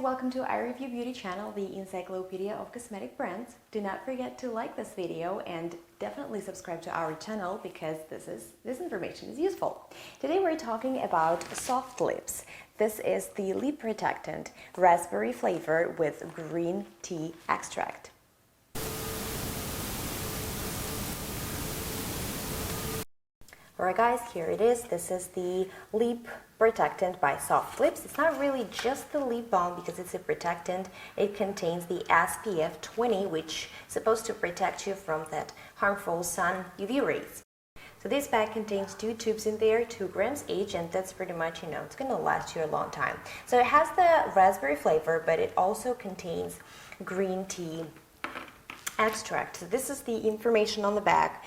welcome to I Review Beauty channel, the encyclopedia of cosmetic brands. Do not forget to like this video and definitely subscribe to our channel because this information is useful. Today we're talking about Softlips. This is the lip protectant raspberry flavor with green tea extract. Alright guys, here it is. This is the lip protectant by Softlips. It's not really just the lip balm because it's a protectant. It contains the SPF 20, which is supposed to protect you from that harmful sun UV rays. So this bag contains 2 tubes in there, 2 grams each, and that's pretty much, it's going to last you a long time. So it has the raspberry flavor, but it also contains green tea extract. So this is the information on the back.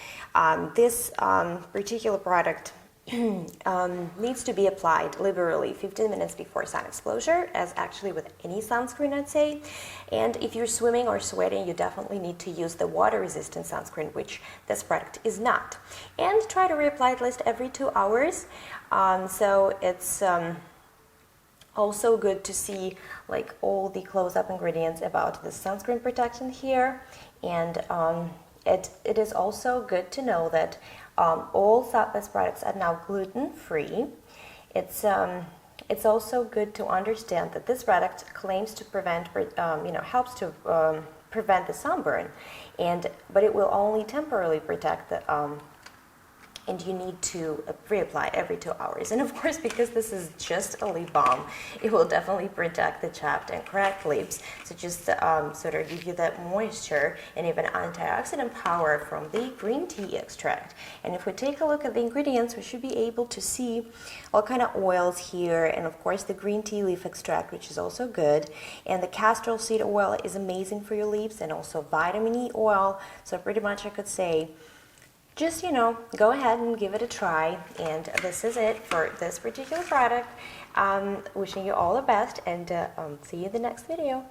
This particular product needs to be applied liberally 15 minutes before sun exposure, as actually with any sunscreen I'd say. And if you're swimming or sweating, you definitely need to use the water-resistant sunscreen, which this product is not. And try to reapply at least every 2 hours. So it's also good to see like all the close-up ingredients about the sunscreen protection here, and it is also good to know that all Softlips products are now gluten-free. It's also good to understand that this product claims to prevent, helps to prevent the sunburn, but it will only temporarily protect the and you need to reapply every 2 hours. And of course, because this is just a lip balm, it will definitely protect the chapped and cracked lips. So just sort of give you that moisture and even antioxidant power from the green tea extract. And if we take a look at the ingredients, we should be able to see all kind of oils here, and of course the green tea leaf extract, which is also good. And the castor seed oil is amazing for your lips, and also vitamin E oil. So pretty much I could say, just, go ahead and give it a try. And this is it for this particular product. Wishing you all the best, and see you in the next video.